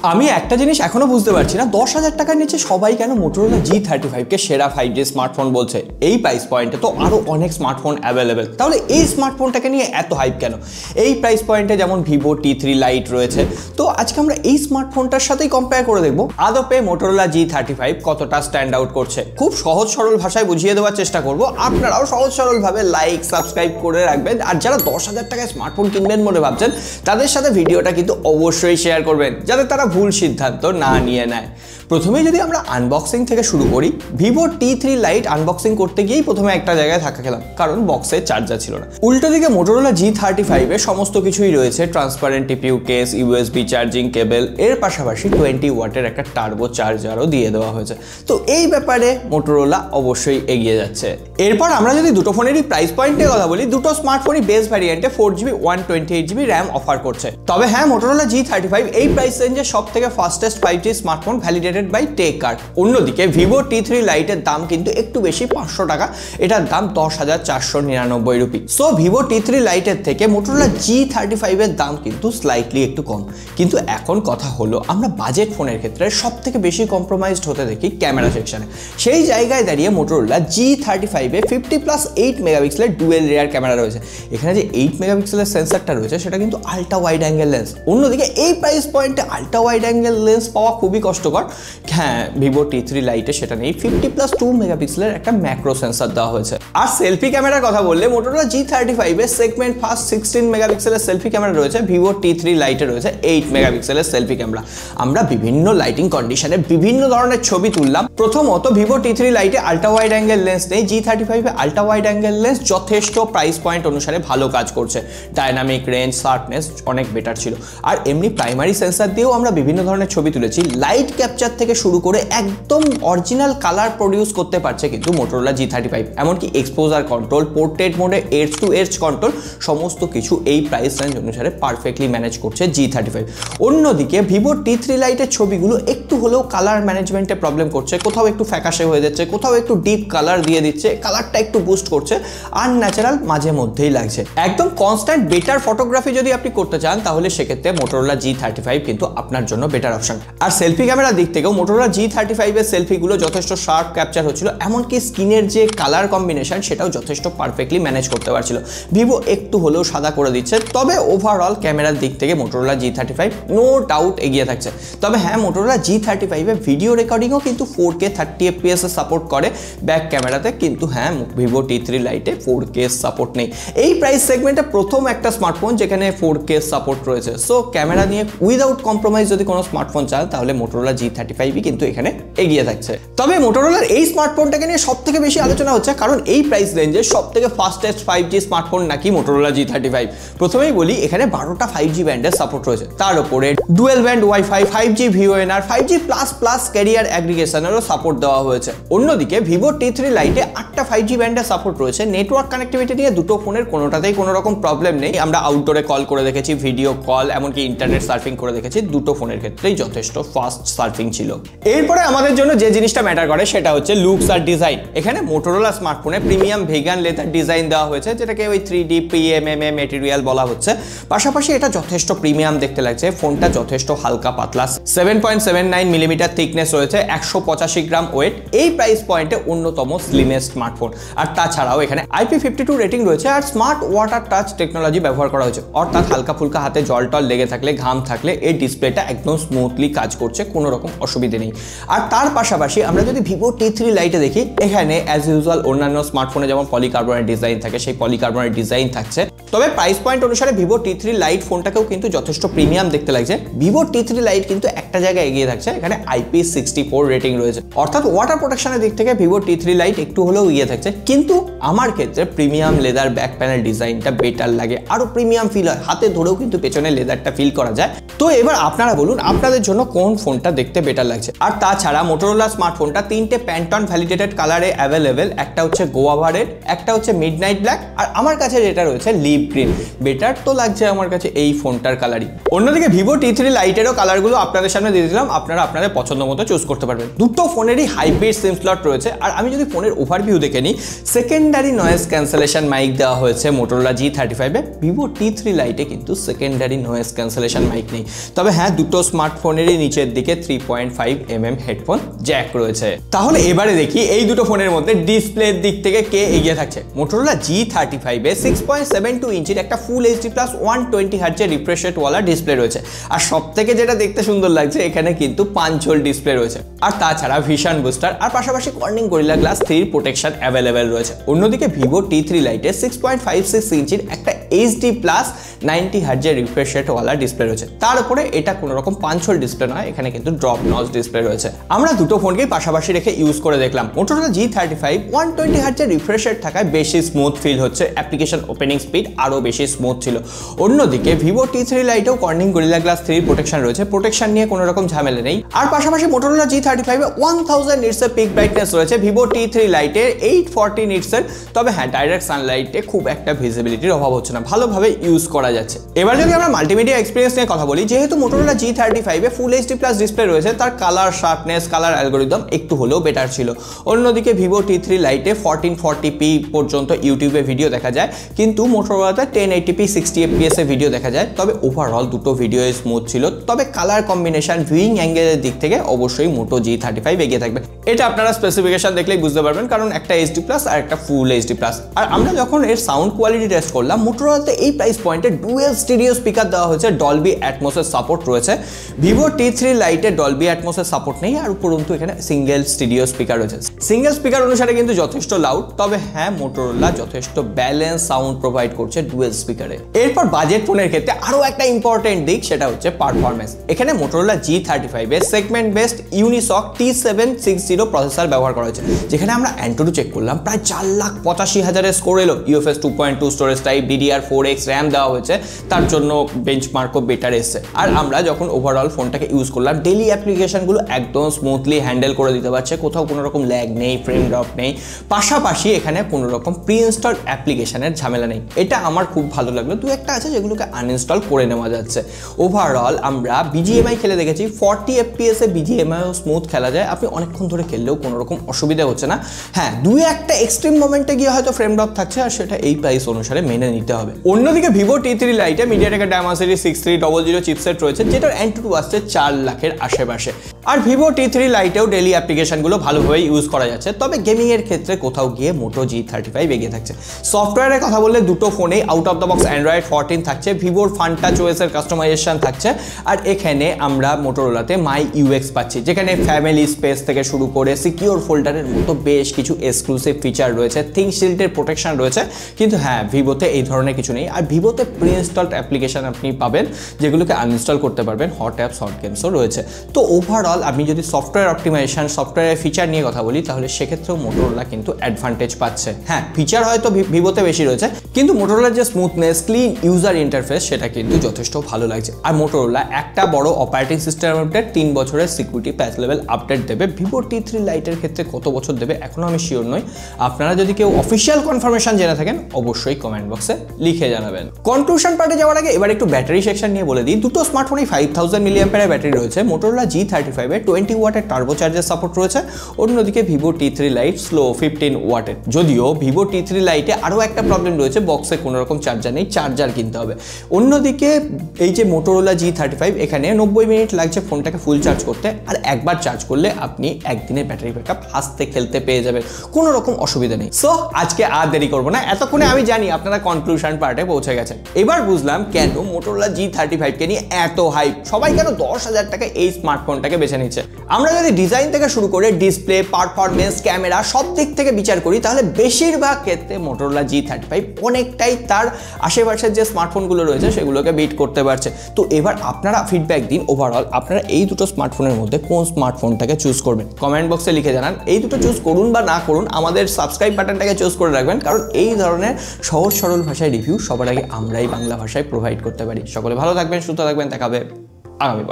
আমি একটা জিনিস এখনো বুঝতে পারছি না, 10,000 টাকার নিচে সবাই কেন মোটরোলা G35 কে সেরা 5G স্মার্টফোন বলছে। এই প্রাইস পয়েন্টে তো আরো অনেক স্মার্টফোন অ্যাভেলেবেল, তাহলে এই স্মার্টফোনটাকে নিয়ে এত হাইপ কেন? এই প্রাইস পয়েন্টে যেমন Vivo T3 Lite রয়েছে, তো আজকে আমরা এই স্মার্টফোনটার সাথেই কম্পেয়ার করে দেখবো আদপে মোটরোলা G35 কতটা স্ট্যান্ড আউট করছে। খুব সহজ সরল ভাষায় বুঝিয়ে দেওয়ার চেষ্টা করব, আপনারাও সহজ সরল ভাবে লাইক সাবস্ক্রাইব করে রাখবেন। আর যারা 10,000 টাকায় স্মার্টফোন কিনবেন বলে ভাবছেন, তাদের সাথে ভিডিওটা কিন্তু অবশ্যই শেয়ার করবেন, যাতে তারা ভুল সিদ্ধান্ত না নিয়ে নেয়। প্রথমে যদি আমরা আনবক্সিং থেকে শুরু করি, Vivo T3 Lite আনবক্সিং করতে গিয়েই প্রথমে একটা জায়গায় ধাক্কা খেলাম, কারণ বক্সে চার্জার ছিল না। উল্টো দিকে মোটরোলা G35 এ সমস্ত কিছুই রয়েছে, transparent TPU case, USB charging cable, এর পাশাপাশি 20 ওয়াটের একটা টার্বো চার্জারও দিয়ে দেওয়া হয়েছে। তো এই ব্যাপারে মোটরোলা অবশ্যই এগিয়ে যাচ্ছে। এরপর আমরা যদি দুটো ফোনেরই প্রাইস পয়েন্টের কথা বলি, দুটো স্মার্টফোনই বেস ভ্যারিয়েন্টে 4GB 128GB র্যাম অফার করছে। তবে হ্যাঁ, মোটরোলা G35 এই প্রাইস রেঞ্জে সব থেকে fastest 5G smartphone validated by Techcard. অন্যদিকে Vivo T3 Lite এর দাম কিন্তু একটু বেশি, 500 টাকা, এটার দাম 10,499 rupee. So Vivo T3 Lite এর থেকে মোটরোলা G35 এর দাম কিন্তু স্লাইটলি একটু কম। কিন্তু এখন কথা হলো, আমরা বাজেট ফোনের ক্ষেত্রে সব থেকে বেশি কম্প্রোমাইজড হতে দেখি ক্যামেরা সেকশনে। সেই জায়গায় দাঁড়িয়ে মোটরোলা G35 এ 50+8 মেগাপিক্সেলের ডুয়েল রিয়ার ক্যামেরা রয়েছে। এখানে যে 8 মেগাপিক্সেলের সেন্সরটা রয়েছে, সেটা কিন্তু আলট্রা ওয়াইড অ্যাঙ্গেল লেন্স। অন্যদিকে এই প্রাইস পয়েন্টে আলট্রা ওয়াইড অ্যাঙ্গেল লেন্স পাওয়া খুবই কষ্টকর। হ্যাঁ, Vivo T3 Lite সেটা নেই, 50+2 মেগাপিক্সেলের একটা ম্যাক্রো সেন্সর দেওয়া হয়েছে। আর সেলফি ক্যামেরার কথা বললে, মোটরোলা G35 এর সেগমেন্ট ফার্স্ট 16 মেগাপিক্সেলের সেলফি ক্যামেরা রয়েছে, Vivo T3 Lite রয়েছে 8 মেগাপিক্সেলের সেলফি ক্যামেরা। আমরা বিভিন্ন লাইটিং কন্ডিশনে বিভিন্ন ধরনের ছবি তুললাম। প্রথমত Vivo T3 Lite এ আলট্রা ওয়াইড অ্যাঙ্গেল লেন্স নেই, G35 এ আলট্রা ওয়াইড অ্যাঙ্গেল লেন্স যথেষ্ট প্রাইস পয়েন্ট অনুসারে ভালো কাজ করছে। ডায়নামিক রেঞ্জ, শার্পনেস অনেক বেটার ছিল। আর এমনি প্রাইমারি সেন্সর দিয়েও আমরা বিভিন্ন ধরনের ছবি তুলেছি। লাইট ক্যাপচার থেকে শুরু করে একদম অরিজিনাল কালার প্রডিউস করতে পারছে কিন্তু মোটরোলা G35। এমনকি এক্সপোজার কন্ট্রোল, পোর্ট্রেট মোডে এজ টু এজ কন্ট্রোল, সমস্ত কিছু এই প্রাইস রেঞ্জ অনুসারে পারফেক্টলি ম্যানেজ করছে G35। অন্যদিকে Vivo T3 Lite এর ছবিগুলো একটু হলেও কালার ম্যানেজমেন্টে প্রবলেম করছে, কোথাও একটু ফ্যাকাশে হয়ে যাচ্ছে, কোথাও একটু ডিপ কালার দিয়ে দিচ্ছে, কালারটা একটু বুস্ট করছে, আর ন্যাচারাল মাঝে মধ্যেই লাগছে। একদম কনস্ট্যান্ট বেটার ফটোগ্রাফি যদি আপনি করতে চান, তাহলে সেক্ষেত্রে মোটরোলা G35 কিন্তু আপনার জন্য বেটার অপশন। আর সেলফি ক্যামেরার দিক থেকেও মোটরোলা G35 এর সেলফিগুলো যথেষ্ট শার্প ক্যাপচার হচ্ছিল, এমনকি স্কিনের যে কালার কম্বিনেশন সেটাও যথেষ্ট পারফেক্টলি ম্যানেজ করতে পারছিল। Vivo একটু হলেও সাদা করে দিচ্ছে, তবে ওভারঅল ক্যামেরার দিক থেকে মোটরোলা G35 নো ডাউট এগিয়ে থাকছে। তবে হ্যাঁ, মোটরোলা G35 এ ভিডিও রেকর্ডিংও কিন্তু 4K 30 FPS এ সাপোর্ট করে ব্যাক ক্যামেরাতে, কিন্তু হ্যাঁ Vivo T3 Lite এ 4K সাপোর্ট নেই। এই প্রাইস সেগমেন্টে প্রথম একটা স্মার্টফোন যেখানে 4K সাপোর্ট রয়েছে। সো ক্যামেরা নিয়ে উইদাউট কম্প্রোমাইজ যদি কোনো স্মার্টফোন চান, তাহলে মোটরোলা G35 কিন্তু এখানে এগিয়ে থাকছে। তবে মোটরোলার এই স্মার্টফোনটাকে নিয়ে সব থেকে বেশি আলোচনা হচ্ছে, কারণ এই প্রাইস রেঞ্জে সব থেকে ফাস্টেস্ট 5G স্মার্টফোন নাকি মোটরোলা G35। প্রথমেই বলি, এখানে 12টা 5G ব্যান্ডের সাপোর্ট রয়েছে, তার উপরে dual band WiFi, 5G VoNR, 5G++ carrier অ্যাগ্রিগেশনেরও সাপোর্ট দেওয়া হয়েছে। অন্যদিকে Vivo T3 Lite এ 8টা 5G ব্যান্ডের সাপোর্ট রয়েছে। নেটওয়ার্ক কানেক্টিভিটি নিয়ে দুটো ফোনের কোনোটাতেই কোনো রকম প্রবলেম নেই। আমরা আউটডোরে কল করে দেখেছি, ভিডিও কল, এমনকি ইন্টারনেট সার্ফিং করে দেখেছি, দুটো ফোনের ক্ষেত্রেই যথেষ্ট ফাস্ট সার্ফিং ছিল। এরপরে আমাদের জন্য যে জিনিসটা ম্যাটার করে সেটা হচ্ছে লুকস আর ডিজাইন। এখানে মোটরোলা স্মার্টফোনে প্রিমিয়াম ভেগান লেদার ডিজাইন দেওয়া হয়েছে, যেটাকে ওই 3D PMMA মেটেরিয়াল বলা হচ্ছে। পাশাপাশি এটা যথেষ্ট প্রিমিয়াম দেখতে লাগছে। ফোনটা যথেষ্ট হালকা পাতলা, 7.79 মিলিমিটার থিকনেস রয়েছে, 185 গ্রাম ওয়েট। এই প্রাইস পয়েন্টে অন্যতম স্লিমেস্ট স্মার্টফোন। আর তাছাড়াও এখানে IP52 রেটিং রয়েছে, আর স্মার্ট ওয়াটার টাচ টেকনোলজি ব্যবহার করা হয়েছে। অর্থাৎ হালকা ফুলকা হাতে জল টল লেগে থাকলে, ঘাম থাকলে এই ডিসপ্লেটা একদম স্মুথলি কাজ করছে, কোনো রকম অসুবিধে নেই। আর তার পাশাপাশি আমরা যদি Vivo T3 Lite এ দেখি, এখানে অ্যাজ ইউজুয়াল অন্যান্য স্মার্টফোনে যেমন পলিকার্বনেট ডিজাইন থাকে, সেই পলিকার্বনেট ডিজাইন থাকছে। তবে প্রাইস পয়েন্ট অনুসারে Vivo T3 Lite ফোনটাকেও কিন্তু যথেষ্ট প্রিমিয়াম দেখতে লাগছে। Vivo T3 Lite কিন্তু একটা জায়গায় এগিয়ে থাকছে, এখানে IP64 রেটিং রয়েছে। অর্থাৎ ওয়াটার প্রোটেকশনের দিক থেকে Vivo T3 Lite একটু হলেও এগিয়ে থাকছে। কিন্তু আমার ক্ষেত্রে প্রিমিয়াম লেদার ব্যাক প্যানেল ডিজাইনটা বেটার লাগে, আরো প্রিমিয়াম ফিল হয়, হাতে ধরেও কিন্তু পেছনে লেদারটা ফিল করা যায়। তো এবার আপনারা বলুন, আপনাদের জন্য কোন ফোনটা দেখতে বেটার লাগছে। আর তাছাড়া মোটরোলা স্মার্টফোনটা 3টে প্যান্টন ভ্যালিডেটেড কালারে অ্যাভেলেবেল। একটা হচ্ছে গোয়াভা রেড, একটা হচ্ছে মিডনাইট ব্ল্যাক, আর আমার কাছে যেটা রয়েছে লিভ গ্রিন। বেটার তো লাগছে আমার কাছে এই ফোনটার কালারই। অন্যদিকে Vivo T3 Lite এরও কালারগুলো আপনাদের সামনে দিয়ে দিলাম, আপনারা আপনাদের পছন্দ মতো চুজ করতে পারবেন। দুটো ফোনেরই হাইব্রিড সিম স্লট রয়েছে। আর আমি যদি ফোনের ওভারভিউ দেখে নিই, সেকেন্ডারি নয়েজ ক্যান্সেলেশন মাইক দেওয়া হয়েছে মোটরোলা G35 এ। Vivo T3 Lite এ কিন্তু সেকেন্ডারি নয়েজ ক্যান্সেলেশন মাইক নেই। তবে হ্যাঁ, দুটো দুটো স্মার্টফোনেরই নিচের দিকে 3.5mm হেডফোন জ্যাক রয়েছে। তাহলে এবারে দেখি এই দুটো ফোনের মধ্যে ডিসপ্লের দিক থেকে কে এগিয়ে থাকছে। মোটোরোলা G35 এ 6.72 ইঞ্চির একটা full HD plus 120Hz refresh rate ওয়ালা ডিসপ্লে রয়েছে। আর সব থেকে যেটা দেখতে সুন্দর লাগছে, এখানে কিন্তু 5 হোল ডিসপ্লে রয়েছে। আর তাছাড়া ভিশন বুস্টার আর পাশাপাশি Corning Gorilla Glass 3 protection available রয়েছে। অন্যদিকে ভিভো T3 লাইটে 6.56 ইঞ্চির একটা HD plus 90Hz refresh rate ওয়ালা ডিসপ্লে রয়েছে। তার উপরে এটা কোনো রকম 5 হোল ডিসপ্লে নয়, এখানে কিন্তু ড্রপ নচ ডিসপ্লে রয়েছে। আমরা দুটো ফোনকেই পাশাপাশি রেখে ইউজ করে দেখলাম। Motorola G35 120Hz refresh rate থাকায় বেশি স্মুথ ফিল হচ্ছে, অ্যাপ্লিকেশন ওপেনিং স্পিড আরও বেশি স্মুথ ছিল। অন্যদিকে ভিভো T3 লাইটেও কর্নিং গরিলা গ্লাস 3 প্রোটেকশন রয়েছে, প্রোটেকশন নিয়ে কোনো রকম ঝামেলা নেই। আর পাশাপাশি মোটোরোলা G35 এ 1000 নিটসের পিক ব্রাইটনেস রয়েছে, ভিভো T3 লাইটে 840 নিটসের। তবে হ্যাঁ, ডাইরেক্ট সানলাইটে খুব একটা ভিজিবিলিটির অভাব হচ্ছে না, ভালোভাবে ইউজ করা যাচ্ছে। এবার যদি আমরা মাল্টিমিডিয়া এক্সপিরিয়েন্স নিয়ে কথা বলি, যেহেতু মোটোরোলা G35 এ ফুল এইচডি প্লাস ডিসপ্লে রয়েছে, তার কালার শার্পনেস, কালার অ্যালগোরিদম একটু হলেও বেটার ছিল। অন্যদিকে ভিভো T3 লাইটে 1440p পর্যন্ত ইউটিউবে ভিডিও দেখা যায়, কিন্তু মোটোরোলাতে 1080p 60fps এ ভিডিও দেখা যায়। তবে ওভারঅল দুটো ভিডিও স্মুথ ছিল। তবে কালার কম্বিনেশন, ভিউইং অ্যাঙ্গেলের দিক থেকে অবশ্যই মোটো G35 এগিয়ে থাকবে। এটা আপনারা স্পেসিফিকেশন দেখলেই বুঝতে পারবেন, কারণ একটা এইচডি প্লাস আর একটা ফুল এইচডি প্লাস। আর আমরা যখন এর সাউন্ড কোয়ালিটি টেস্ট করলাম, মোটোরোলাতে এই প্রাইস পয়েন্টে ডুয়েল স্টিরিও স্পিকার দেওয়া হয়েছে, ডলবি অ্যাটমসের সাপোর্ট রয়েছে। ভিভো T3 লাইটে ডলবি অ্যাটমসের সাপোর্ট নেই, আর উপরন্তু এখানে সিঙ্গেল স্টিরিও স্পিকার রয়েছে। সিঙ্গেল স্পিকার অনুসারে কিন্তু যথেষ্ট লাউড। তবে হ্যাঁ, মোটোরোলা যথেষ্ট ব্যালেন্স সাউন্ড প্রোভাইড করছে ডুয়েল স্পিকারে। এরপর বাজেট ফোনের ক্ষেত্রে আরো একটা ইম্পর্টেন্ট দিক, সেটা হচ্ছে পারফরমেন্স। এখানে মোটোরোলা G35 এ segment based Unisoc T760 processor ব্যবহার করা হয়েছে, যেখানে আমরা অ্যান্টুডু চেক করলাম, প্রায় 4,85,000 স্কোর এলো। UFS 2.2 storage type, DDR4X RAM দেওয়া হয়েছে, তার জন্য বেঞ্চমার্কও বেটার এসছে। আর আমরা যখন ওভারঅল ফোনটাকে ইউজ করলাম, ডেইলি অ্যাপ্লিকেশনগুলো একদম স্মুথলি হ্যান্ডেল করে দিতে পারছে, কোথাও কোনো রকম ল্যাগ নেই, ফ্রেম ড্রপ নেই। পাশাপাশি এখানে কোনো রকম প্রি ইনস্টল অ্যাপ্লিকেশনের ঝামেলা নেই। এটা আমার খুব ভালো লাগলো। দু একটা আছে যেগুলোকে আনইনস্টল করে নেওয়া যাচ্ছে। ওভারঅল আমরা BGMI খেলে দেখেছি, 40 FPS এ BGMIও স্মুথ খেলা যায়, আপনি অনেকক্ষণ ধরে খেললেও কোনো রকম অসুবিধা হচ্ছে না। হ্যাঁ, দু একটা এক্সট্রিম মোমেন্টে গিয়ে হয়তো ফ্রেম ড্রপ থাকছে, আর সেটা এই প্রাইস অনুসারে মেনে নিতে হবে। অন্যদিকে ভিভো T3 লাইটে মিডিয়াটেক Dimensity 6300 চিপসেট রয়েছে, যেটার অ্যান্টুডু আসছে 4 লাখের আশেপাশে। আর ভিভো T3 লাইটেও ডেইলি অ্যাপ্লিকেশনগুলো ভালোভাবে ইউজ করা যাচ্ছে। তবে গেমিং এর ক্ষেত্রে কোথাও গিয়ে মোটো G35 এগিয়ে থাকছে। সফটওয়্যারের কথা বললে দুটো ফোনেই out of the box Android 14 থাকছে, ভিভোর ফানটাচ ওএস এর কাস্টমাইজেশন থাকছে। আর এখানে আমরা মোটোরোলাতে মাই UX পাচ্ছি, যেখানে ফ্যামিলি স্পেস থেকে শুরু করে সিকিউর ফোল্ডারের মতো বেশ কিছু এক্সক্লুসিভ ফিচার রয়েছে, থিঙ্ক শিল্ডের প্রোটেকশন রয়েছে। কিন্তু হ্যাঁ, ভিভোতে এই ধরনের কিছু নেই। আর ভিভোতে প্রি ইনস্টলড অ্যাপ্লিকেশন আপনি পাবেন, যেগুলোকে আনইনস্টল করতে পারবেন। হট অ্যাপস, হট গেমসও রয়েছে। তো ওভারঅল আপনি যদি সফটওয়্যার অপটিমাইজেশন, সফটওয়্যারের ফিচার নিয়ে কথা বলি, তাহলে সেক্ষেত্রেও মোটোরোলা কিন্তু অ্যাডভান্টেজ পাচ্ছে। হ্যাঁ, ফিচার হয়তো ভিভোতে বেশি রয়েছে, কিন্তু মোটোরোলার যে স্মুথনেস, ক্লিন ইউজার ইন্টারফেস, সেটা কিন্তু যথেষ্ট ভালো লাগছে। আর মোটোরোলা একটা বড় অপারেটিং সিস্টেম আপডেট, 3 বছরের সিকিউরিটি প্যাচ লেভেল আপডেট দেবে। ভিভো T3 লাইটের ক্ষেত্রে কত বছর দেবে এখনো আমি শিওর নই। আপনারা যদি কেউ অফিসিয়াল কনফার্মেশন জেনে থাকেন, অবশ্যই কমেন্ট বক্সে লিখে জানাবেন। কনক্লুশন পার্টে যাওয়ার আগে এবার একটু ব্যাটারি সেকশন নিয়ে বলে দিই। দুটো স্মার্টফোনেই 5000 mAh ব্যাটারি রয়েছে। মোটোরোলা G35 এ 20 ওয়াটের টার্বো চার্জের সাপোর্ট রয়েছে। অন্যদিকে ভিভো T3 লাইট স্লো 15 ওয়াটের। যদিও ভিভো T3 লাইটে আরও একটা প্রবলেম রয়েছে, বক্সে কোনো রকম চার্জার নেই, চার্জার কিনতে হবে। অন্যদিকে এই যে মোটোরোলা G35, এখানে 90 মিনিট লাগছে ফোনটাকে ফুল চার্জ করতে। আর একবার চার্জ করলে আপনি একদিনের ব্যাটারি ব্যাকআপ হাসতে খেলতে পেয়ে যাবেন, কোনো রকম অসুবিধা নেই। সো আজকে আর দেরি করবো না, এতক্ষণে আমি জানি আপনারা কনক্লুশন পার্টে পৌঁছে গেছেন। এবার বুঝলাম কেন মোটোরোলা G35 কে নিয়ে এত হাইপ, সবাই কেন 10,000 টাকায় এই স্মার্টফোনটাকে বেছে নিচ্ছে। আমরা যদি ডিজাইন থেকে শুরু করে ডিসপ্লে, পারফরমেন্স, ক্যামেরা সব দিক থেকে বিচার করি, তাহলে বেশিরভাগ ক্ষেত্রে মোটোরোলা G35 অনেকটাই তার আশেপাশের যে স্মার্টফোনগুলো রয়েছে সেগুলোকে বিট করতে পারছে। তো এবার আপনারা ফিডব্যাক দিন, ওভারঅল আপনারা এই দুটো স্মার্টফোনের মধ্যে কোন স্মার্টফোনটাকে চুজ করবেন, কমেন্ট বক্সে লিখে জানান। এই দুটো চুজ করুন বা না করুন, আমাদের সাবস্ক্রাইব বাটনটাকে চুজ করে রাখবেন, কারণ এই ধরনের সহজ সরল ভাষায় রিভিউ সবার আগে আমরাই বাংলা ভাষায় প্রোভাইড করতে পারি। সকলে ভালো থাকবেন, সুস্থ থাকবেন, দেখা হবে আগামী